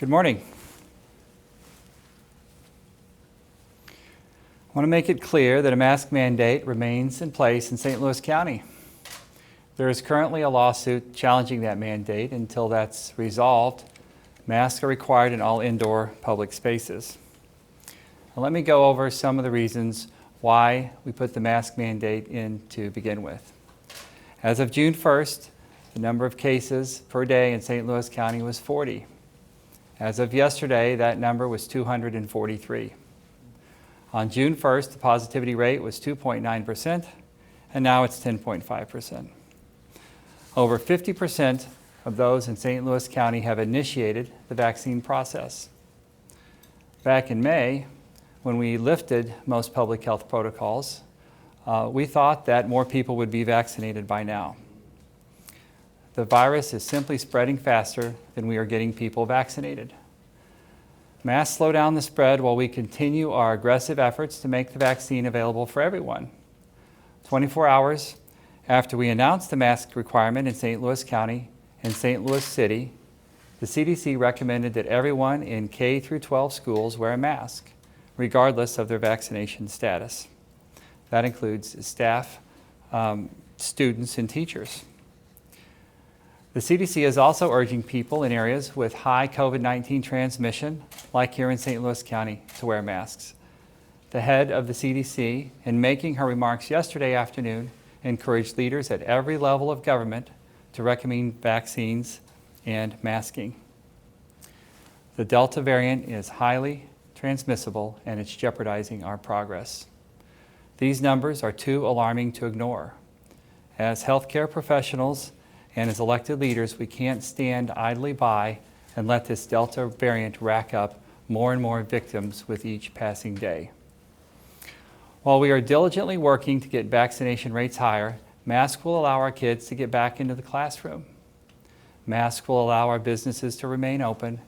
Good morning. I want to make it clear that a mask mandate remains in place in St. Louis County. There is currently a lawsuit challenging that mandate. Until that's resolved, masks are required in all indoor public spaces. Now, let me go over some of the reasons why we put the mask mandate in to begin with. As of June 1st, the number of cases per day in St. Louis County was 40. As of yesterday, that number was 243. On June 1st, the positivity rate was 2.9%, and now it's 10.5%. Over 50% of those in St. Louis County have initiated the vaccine process. Back in May, when we lifted most public health protocols, we thought that more people would be vaccinated by now. The virus is simply spreading faster than we are getting people vaccinated. Masks slow down the spread while we continue our aggressive efforts to make the vaccine available for everyone. 24 hours after we announced the mask requirement in St. Louis County and St. Louis City, the CDC recommended that everyone in K through 12 schools wear a mask, regardless of their vaccination status. That includes staff, students, and teachers. The CDC is also urging people in areas with high COVID-19 transmission, like here in St. Louis County, to wear masks. The head of the CDC, in making her remarks yesterday afternoon, encouraged leaders at every level of government to recommend vaccines and masking. The Delta variant is highly transmissible, and it's jeopardizing our progress. These numbers are too alarming to ignore. As healthcare professionals and as elected leaders, we can't stand idly by and let this Delta variant rack up more and more victims with each passing day. While we are diligently working to get vaccination rates higher, masks will allow our kids to get back into the classroom. Masks will allow our businesses to remain open,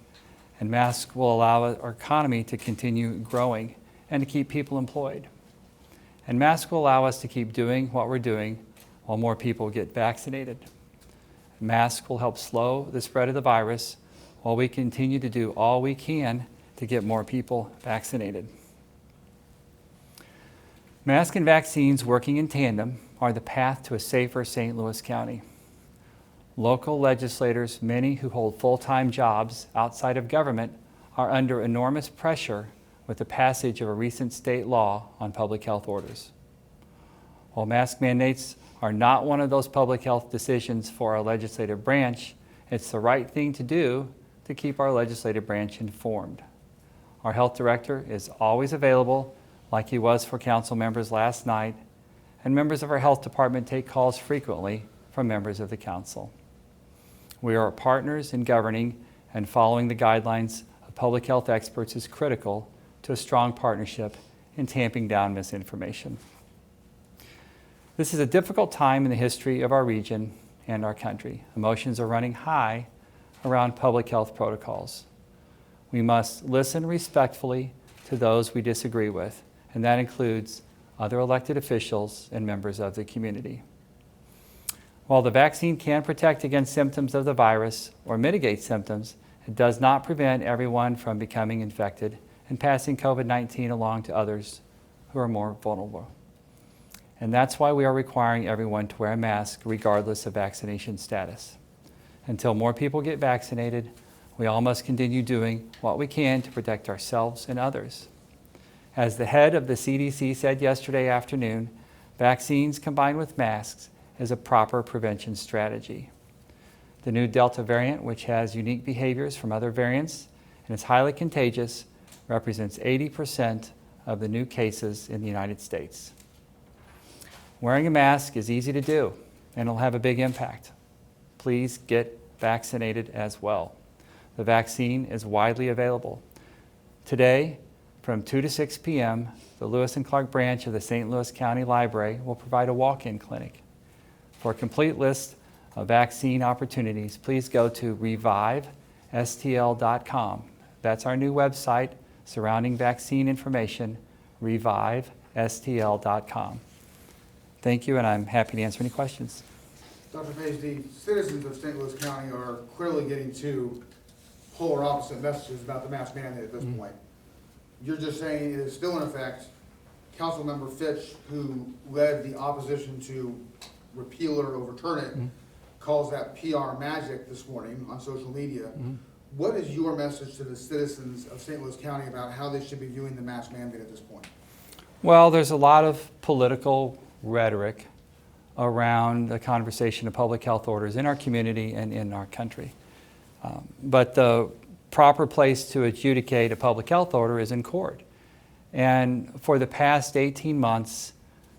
and masks will allow our economy to continue growing and to keep people employed. And masks will allow us to keep doing what we're doing while more people get vaccinated. Masks will help slow the spread of the virus while we continue to do all we can to get more people vaccinated. Masks and vaccines working in tandem are the path to a safer St. Louis County. Local legislators, many who hold full-time jobs outside of government, are under enormous pressure with the passage of a recent state law on public health orders. While mask mandates are not one of those public health decisions for our legislative branch, it's the right thing to do to keep our legislative branch informed. Our health director is always available, like he was for council members last night, and members of our health department take calls frequently from members of the council. We are partners in governing, and following the guidelines of public health experts is critical to a strong partnership in tamping down misinformation. This is a difficult time in the history of our region and our country. Emotions are running high around public health protocols. We must listen respectfully to those we disagree with, and that includes other elected officials and members of the community. While the vaccine can protect against symptoms of the virus or mitigate symptoms, it does not prevent everyone from becoming infected and passing COVID-19 along to others who are more vulnerable. And that's why we are requiring everyone to wear a mask regardless of vaccination status. Until more people get vaccinated, we all must continue doing what we can to protect ourselves and others. As the head of the CDC said yesterday afternoon, vaccines combined with masks is a proper prevention strategy. The new Delta variant, which has unique behaviors from other variants and is highly contagious, represents 80% of the new cases in the United States. Wearing a mask is easy to do, and it'll have a big impact. Please get vaccinated as well. The vaccine is widely available. Today, from 2 to 6 p.m., the Lewis and Clark branch of the St. Louis County Library will provide a walk-in clinic. For a complete list of vaccine opportunities, please go to revivestl.com. That's our new website surrounding vaccine information, revivestl.com. Thank you, and I'm happy to answer any questions. Dr. Page, the citizens of St. Louis County are clearly getting too polar opposite messages about the mask mandate at this point. You're just saying it is still in effect. Councilmember Fitch, who led the opposition to repeal it or overturn it, calls that PR magic this morning on social media. What is your message to the citizens of St. Louis County about how they should be viewing the mask mandate at this point? Well, there's a lot of political rhetoric around the conversation of public health orders in our community and in our country. But the proper place to adjudicate a public health order is in court. And for the past 18 months,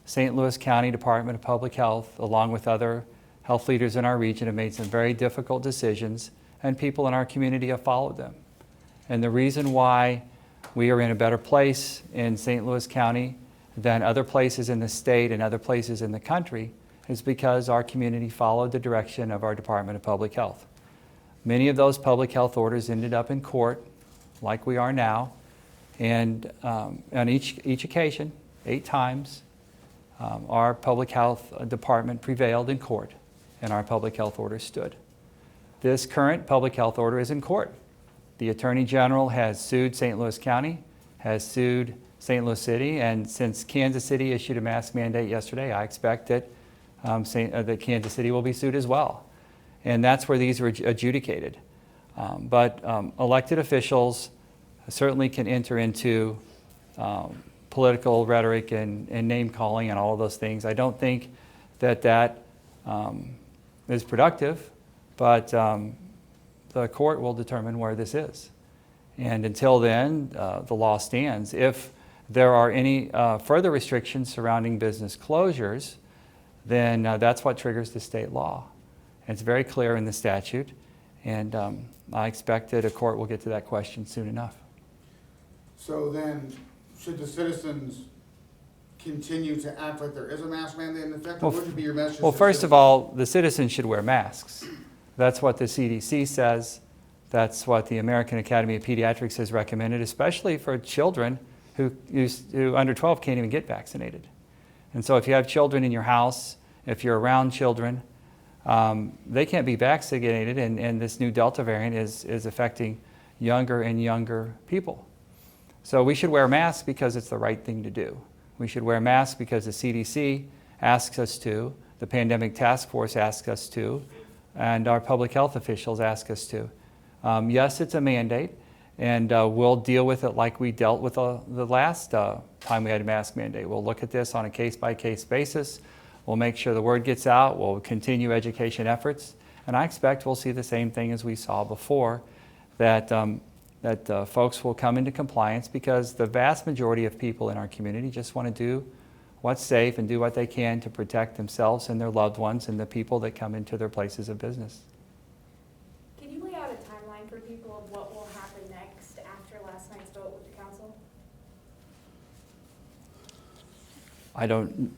St. Louis County Department of Public Health, along with other health leaders in our region, have made some very difficult decisions, and people in our community have followed them. And the reason why we are in a better place in St. Louis County than other places in the state and other places in the country is because our community followed the direction of our Department of Public Health. Many of those public health orders ended up in court, like we are now, and on each occasion, 8 times, our public health department prevailed in court, and our public health order stood. This current public health order is in court. The Attorney General has sued St. Louis County, has sued St. Louis City, and since Kansas City issued a mask mandate yesterday, I expect that, that Kansas City will be sued as well. And that's where these are adjudicated. But elected officials certainly can enter into political rhetoric and name calling and all of those things. I don't think that is productive, but the court will determine where this is. And until then, the law stands. If there are any further restrictions surrounding business closures, then that's what triggers the state law. And it's very clear in the statute, and I expect that a court will get to that question soon enough. So then, should the citizens continue to act like there is a mask mandate in effect, or what would be your message? Well, first of all, the citizens should wear masks. That's what the CDC says. That's what the American Academy of Pediatrics has recommended, especially for children who under 12 can't even get vaccinated. And so if you have children in your house, if you're around children, they can't be vaccinated, and this new Delta variant is affecting younger and younger people. So we should wear masks because it's the right thing to do. We should wear masks because the CDC asks us to, the Pandemic Task Force asks us to, and our public health officials ask us to. Yes, it's a mandate, and we'll deal with it like we dealt with the last time we had a mask mandate. We'll look at this on a case-by-case basis. We'll make sure the word gets out. We'll continue education efforts. And I expect we'll see the same thing as we saw before, that folks will come into compliance because the vast majority of people in our community just want to do what's safe and do what they can to protect themselves and their loved ones and the people that come into their places of business. Can you lay out a timeline for people of what will happen next after last night's vote with the council?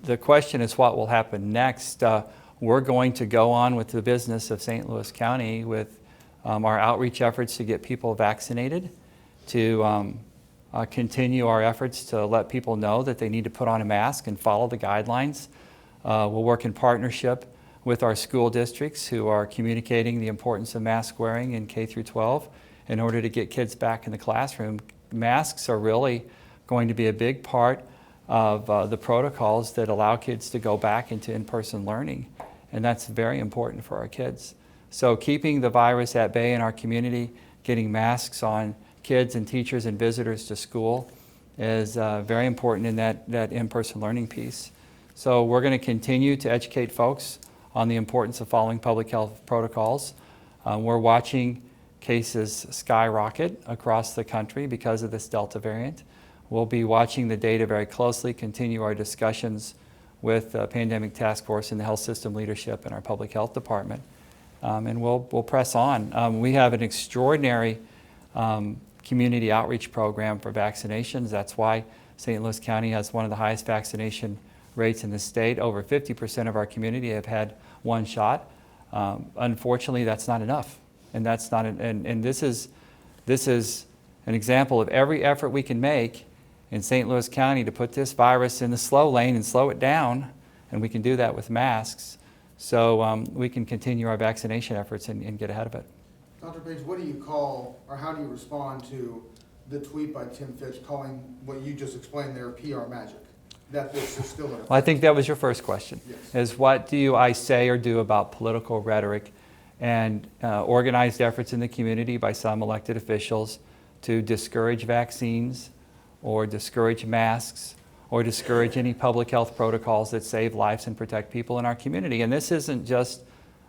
The question is what will happen next. We're going to go on with the business of St. Louis County with our outreach efforts to get people vaccinated, to continue our efforts to let people know that they need to put on a mask and follow the guidelines. We'll work in partnership with our school districts who are communicating the importance of mask wearing in K through 12 in order to get kids back in the classroom. Masks are really going to be a big part of the protocols that allow kids to go back into in-person learning, and that's very important for our kids. So keeping the virus at bay in our community, getting masks on kids and teachers and visitors to school is very important in that in-person learning piece. So we're going to continue to educate folks on the importance of following public health protocols. We're watching cases skyrocket across the country because of this Delta variant. We'll be watching the data very closely, continue our discussions with the Pandemic Task Force and the health system leadership in our public health department. And we'll press on. We have an extraordinary community outreach program for vaccinations. That's why St. Louis County has one of the highest vaccination rates in the state. Over 50% of our community have had one shot. Unfortunately, that's not enough. And that's not and this is an example of every effort we can make in St. Louis County to put this virus in the slow lane and slow it down, and we can do that with masks. So we can continue our vaccination efforts and get ahead of it. Dr. Page, what do you call, or how do you respond to the tweet by Tim Fitch calling what you just explained there PR magic? That this is still in effect? Well, I think that was your first question, Yes. is what do I say or do about political rhetoric and organized efforts in the community by some elected officials to discourage vaccines or discourage masks or discourage any public health protocols that save lives and protect people in our community. And this isn't just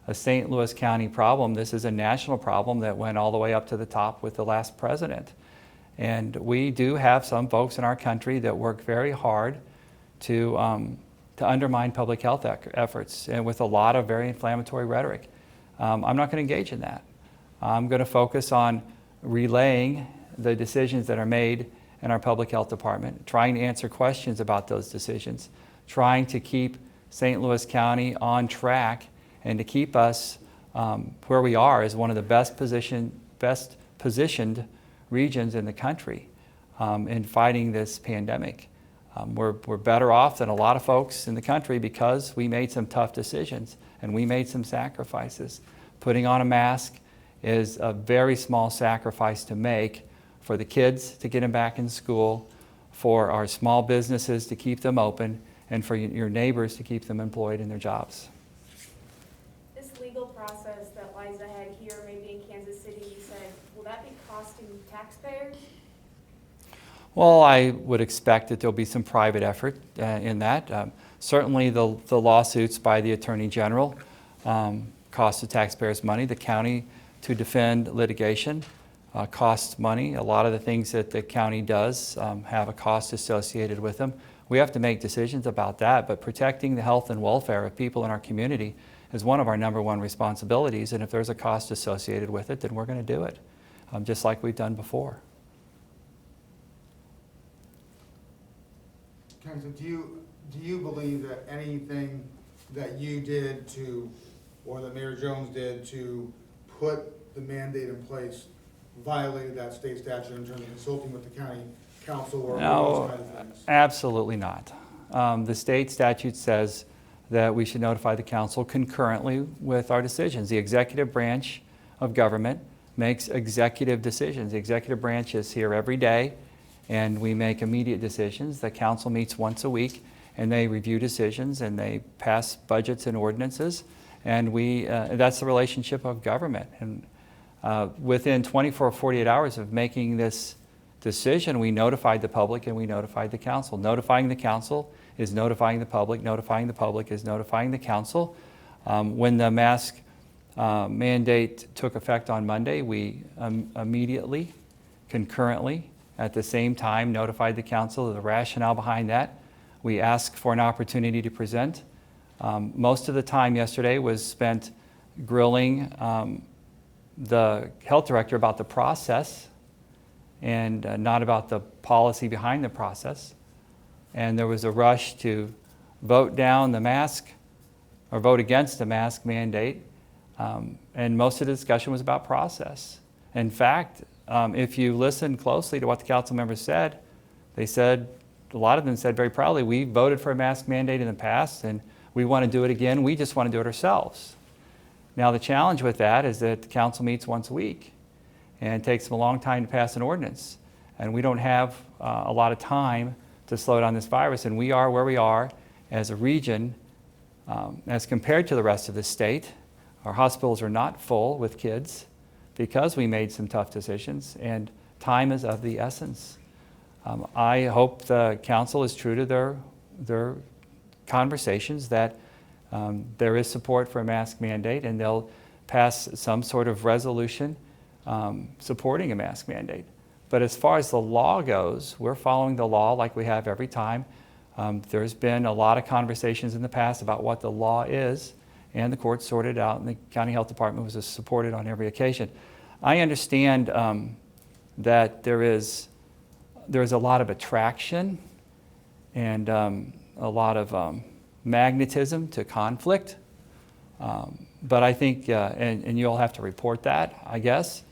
a St. Louis County problem. This is a national problem that went all the way up to the top with the last president. And we do have some folks in our country that work very hard to undermine public health efforts, and with a lot of very inflammatory rhetoric. I'm not going to engage in that. I'm going to focus on relaying the decisions that are made in our public health department, trying to answer questions about those decisions, trying to keep St. Louis County on track and to keep us where we are as one of the best positioned regions in the country in fighting this pandemic. We're better off than a lot of folks in the country because we made some tough decisions and we made some sacrifices. Putting on a mask is a very small sacrifice to make for the kids to get them back in school, for our small businesses to keep them open, and for your neighbors to keep them employed in their jobs. This legal process that lies ahead here, maybe in Kansas City, you said, will that be costing taxpayers? Well, I would expect that there'll be some private effort in that. Certainly the lawsuits by the Attorney General cost the taxpayers money. The county to defend litigation costs money. A lot of the things that the county does have a cost associated with them. We have to make decisions about that, but protecting the health and welfare of people in our community is one of our #1 responsibilities, and if there's a cost associated with it, then we're going to do it, just like we've done before. Council, do you believe that anything that you did to, or that Mayor Jones did to put the mandate in place violated that state statute in terms of consulting with the county council or those kind of things? Absolutely not. The state statute says that we should notify the council concurrently with our decisions. The executive branch of government makes executive decisions. The executive branch is here every day, and we make immediate decisions. The council meets once a week, and they review decisions, and they pass budgets and ordinances, and that's the relationship of government. And within 24 or 48 hours of making this decision, we notified the public and we notified the council. Notifying the council is notifying the public. Notifying the public is notifying the council. When the mask mandate took effect on Monday, we immediately, concurrently, at the same time, notified the council of the rationale behind that. We asked for an opportunity to present. Most of the time yesterday was spent grilling the health director about the process and not about the policy behind the process. And there was a rush to vote down the mask or vote against the mask mandate. And most of the discussion was about process. In fact, if you listen closely to what the council members said, a lot of them said very proudly, we voted for a mask mandate in the past and we want to do it again. We just want to do it ourselves. Now the challenge with that is that the council meets once a week and it takes them a long time to pass an ordinance. And we don't have a lot of time to slow down this virus, and we are where we are as a region as compared to the rest of the state. Our hospitals are not full with kids because we made some tough decisions, and time is of the essence. I hope the council is true to their conversations that there is support for a mask mandate, and they'll pass some sort of resolution supporting a mask mandate. But as far as the law goes, we're following the law like we have every time. There's been a lot of conversations in the past about what the law is, and the court sorted out, and the county health department was supported on every occasion. I understand that there is a lot of attraction and a lot of magnetism to conflict, but I think, and you'll have to report that, I guess,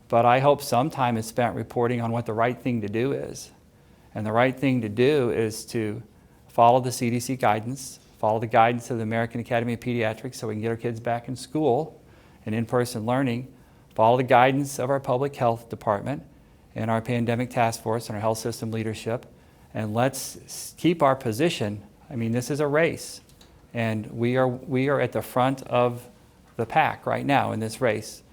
but I hope some time is spent reporting on what the right thing to do is. And the right thing to do is to follow the CDC guidance, follow the guidance of the American Academy of Pediatrics so we can get our kids back in school and in-person learning, follow the guidance of our public health department and our pandemic task force and our health system leadership, and let's keep our position. I mean, this is a race, and we are at the front of the pack right now in this race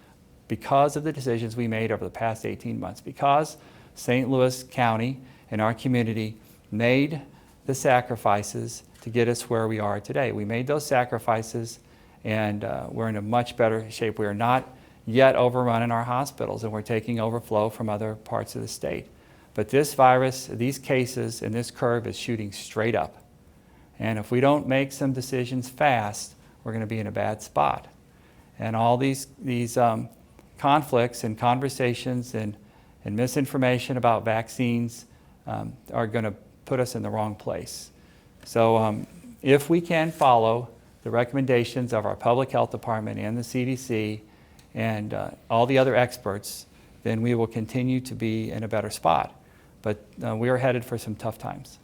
because of the decisions we made over the past 18 months, because St. Louis County and our community made the sacrifices to get us where we are today. We made those sacrifices, and we're in a much better shape. We are not yet overrun in our hospitals, and we're taking overflow from other parts of the state. But this virus, these cases, and this curve is shooting straight up. And if we don't make some decisions fast, we're going to be in a bad spot. And all these conflicts and conversations and misinformation about vaccines are going to put us in the wrong place. So if we can follow the recommendations of our public health department and the CDC and all the other experts, then we will continue to be in a better spot. But we are headed for some tough times.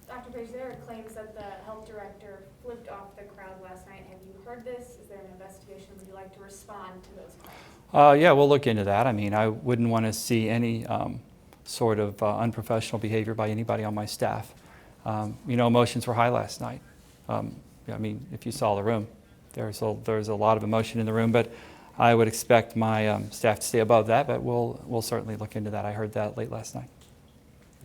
Dr. Page, there are claims that the health director flipped off the crowd last night. Have you heard this? Is there an investigation? Would you like to respond to those claims? Yeah, we'll look into that. I mean, I wouldn't want to see any sort of unprofessional behavior by anybody on my staff. Emotions were high last night. I mean, if you saw the room, there's a lot of emotion in the room, but I would expect my staff to stay above that, but we'll certainly look into that. I heard that late last night.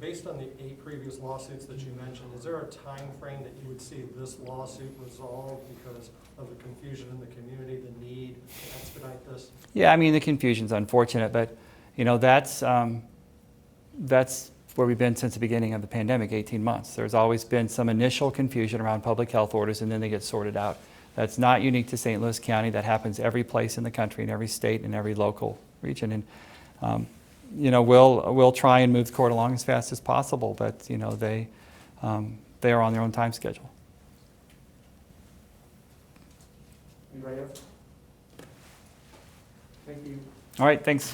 Based on the 8 previous lawsuits that you mentioned, is there a time frame that you would see this lawsuit resolved because of the confusion in the community, the need to expedite this? Yeah, I mean, the confusion's unfortunate, but that's where we've been since the beginning of the pandemic, 18 months. There's always been some initial confusion around public health orders, and then they get sorted out. That's not unique to St. Louis County. That happens every place in the country, in every state, in every local region. And we'll try and move the court along as fast as possible, but they are on their own time schedule. Anybody else? Thank you. All right, thanks.